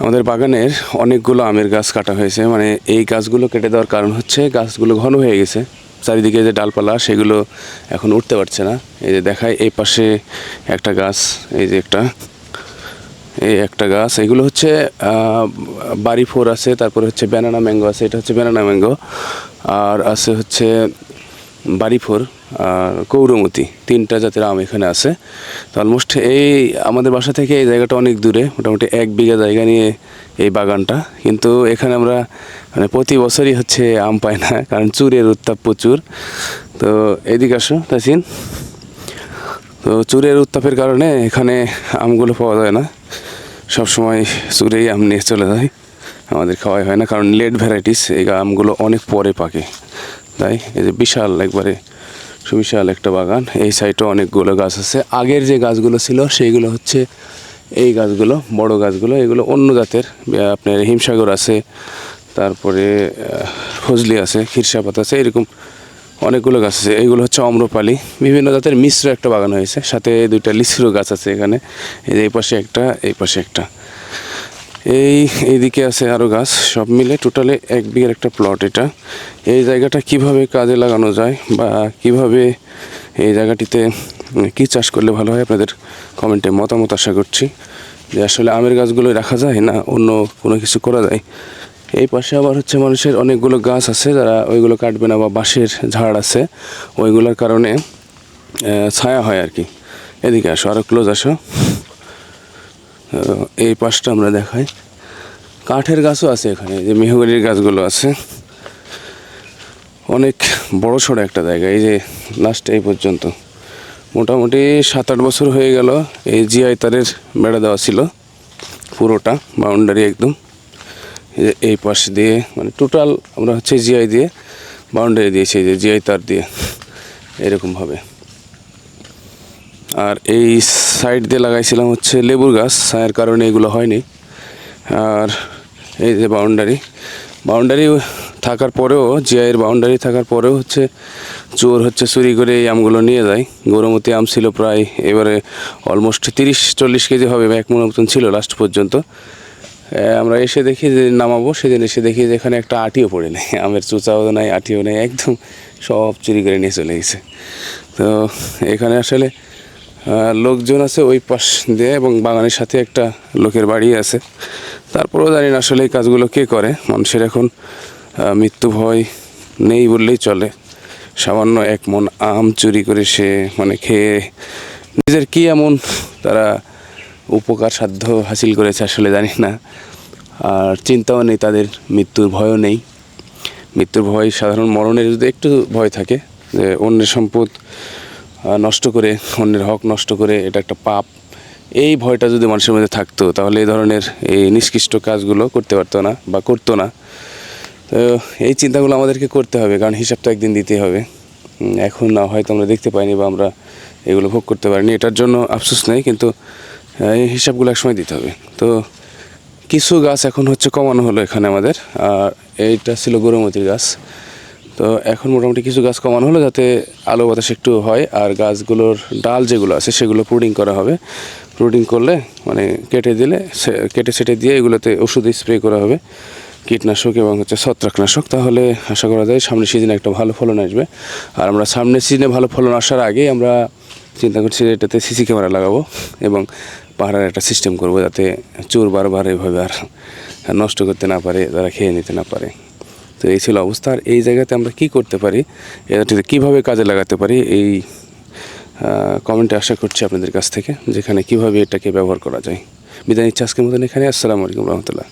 আমাদের বাগানের অনেকগুলো আমের গাছ কাটা হয়েছে, মানে এই গাছগুলো কেটে দেওয়ার কারণ হচ্ছে গাছগুলো ঘন হয়ে গেছে, চারিদিকে যে ডালপালা সেগুলো এখন উঠতে পারছে না। এই যে দেখায় এই পাশে একটা গাছ, এই যে একটা গাছ, এগুলো হচ্ছে বাড়ি ফোর আছে, তারপরে হচ্ছে ব্যানানা ম্যাঙ্গো আছে, এটা হচ্ছে ব্যানানা ম্যাঙ্গো, আর আছে হচ্ছে বাড়ি ফোর আর কৌরমতি, তিনটা জাতের আম এখানে আছে। তো অলমোস্ট এই আমাদের বাসা থেকে এই জায়গাটা অনেক দূরে, মোটামুটি 1 বিঘা জায়গা নিয়ে এই বাগানটা, কিন্তু এখানে আমরা মানে প্রতি বছরই হচ্ছে আম পাই না, কারণ চুরের উত্তাপ প্রচুর। তো এদিকে আসো তাসিন। তো চুরের উত্তাপের কারণে এখানে আমগুলো পাওয়া যায় না, সবসময় চুরেই আম নিয়ে চলে যায়, আমাদের খাওয়াই হয় না, কারণ লেট ভ্যারাইটিস, এই আমগুলো অনেক পরে পাকে। তাই এই যে বিশাল একবারে সুবিশাল একটা বাগান, এই সাইডেও অনেকগুলো গাছ আছে। আগের যে গাছগুলো ছিল সেইগুলো হচ্ছে এই গাছগুলো, বড় গাছগুলো, এগুলো অন্য জাতের, আপনার হিমসাগর আছে, তারপরে ফজলি আছে, ক্ষীরসাপাত আছে, এরকম অনেকগুলো গাছ আছে। এইগুলো হচ্ছে অম্রপালি, বিভিন্ন জাতের মিশ্র একটা বাগান হয়েছে, সাথে 2টা লিচুরও গাছ আছে এখানে, এই পাশে একটা, এই পাশে একটা, এইদিকে আছে আরও গাছ, সব মিলে টোটালে 1 বিঘার একটা প্লট এটা। এই জায়গাটা কিভাবে কাজে লাগানো যায় বা কিভাবে এই জায়গাটিতে কী চাষ করলে ভালো হয়, আপনাদের কমেন্টে মতামত আশা করছি, যে আসলে আমের গাছগুলো রাখা যায় না অন্য কোনো কিছু করা যায়। এই পাশে আবার হচ্ছে মানুষের অনেকগুলো গাছ আছে যারা ওইগুলো কাটবে না, বা বাঁশের ঝাড় আছে, ওইগুলোর কারণে ছায়া হয় আর কি। এদিকে আসো, আরও ক্লোজ আসো, এই পাশটা আমরা দেখাই। কাঠের গাছও আছে এখানে, যে মেহগনির গাছগুলো আছে, অনেক বড় সড়ো একটা জায়গা। এই যে লাস্ট এই পর্যন্ত মোটামুটি 7-8 বছর হয়ে গেল এই জিআই তারের বেড়া দেওয়া ছিল, পুরোটা বাউন্ডারি একদম এই পাশ দিয়ে, মানে টোটাল আমরা হচ্ছে জিআই দিয়ে বাউন্ডারি দিয়েছি, এই যে জিআই তার দিয়ে এরকমভাবে। আর এই সাইড দিয়ে লাগাইছিলাম হচ্ছে লেবুর গাছ, ছায়ার কারণে এগুলো হয়নি। আর এই যে বাউন্ডারি থাকার পরেও, জিআইয়ের বাউন্ডারি থাকার পরেও হচ্ছে চোর হচ্ছে চুরি করে এই আমগুলো নিয়ে যায়। গৌরমতি আম ছিল প্রায় এবারে অলমোস্ট 30-40 কেজি হবে, 1 মণ মতন ছিল লাস্ট পর্যন্ত। আমরা এসে দেখি যে নামাবো, সেদিন এসে দেখি যে এখানে একটা আটিও পড়ে নেই, আমের চুচাও নাই, আটিও নেই, একদম সব চুরি করে নিয়ে চলে গেছে। তো এখানে আসলে লোকজন আছে ওই পাশ দিয়ে, এবং বাগানের সাথে একটা লোকের বাড়ি আছে। তারপরেও জানি না আসলে এই কাজগুলো কে করে। মানুষের এখন মৃত্যু ভয় নেই বললেই চলে। সামান্য 1 মণ আম চুরি করে সে মানে খেয়ে নিজের কি এমন তারা উপকার সাধ্য হাসিল করেছে আসলে জানি না। আর চিন্তাও নেই তাদের, মৃত্যুর ভয়ও নেই। মৃত্যুর ভয়, সাধারণ মরণের যদি একটু ভয় থাকে, যে অন্যের সম্পদ নষ্ট করে, অন্যের হক নষ্ট করে, এটা একটা পাপ, এই ভয়টা যদি মানুষের মধ্যে থাকতো তাহলে এই ধরনের এই নিষ্কৃষ্ট কাজগুলো করতে পারতো না বা করতো না। তো এই চিন্তাগুলো আমাদেরকে করতে হবে, কারণ হিসাব তো একদিন দিতে হবে। এখন না হয়তো আমরা দেখতে পাইনি বা আমরা এগুলো ভোগ করতে পারিনি, এটার জন্য আফসোস নেই, কিন্তু এই হিসাবগুলো একসময় দিতে হবে। তো কিছু গাছ এখন হচ্ছে কমানো হলো এখানে আমাদের, আর এইটা ছিল গৌরমতির গাছ। তো এখন মোটামুটি কিছু গাছ কমানো হলো যাতে আলো বাতাস একটু হয়, আর গাছগুলোর ডাল যেগুলো আছে সেগুলো প্রুডিং করা হবে। প্রুডিং করলে মানে কেটে সেটে দিয়ে এগুলোতে ওষুধ স্প্রে করা হবে, কীটনাশক এবং হচ্ছে ছত্রাকনাশক। তাহলে আশা করা যায় সামনের সিজনে একটা ভালো ফলন আসবে। আর আমরা সামনের সিজনে ভালো ফলন আসার আগেই আমরা চিন্তা করছি এটাতে সিসি ক্যামেরা লাগাবো এবং পাহাড়ের একটা সিস্টেম করবো, যাতে চোর বারবার এভাবে আর নষ্ট করতে না পারে, তারা খেয়ে নিতে না পারে। তো এই ছিল অবস্থা। আর এই জায়গাতে আমরা কি করতে পারি, এটাতে কীভাবে কাজে লাগাতে পারি, এই কমেন্টে আশা করছি আপনাদের কাছ থেকে, যেখানে কিভাবে এটাকে ব্যবহার করা যায়। বিদায় নিচ্ছি আজকের মতন এখানে। আসসালামু আলাইকুম রহমতুল্লাহ।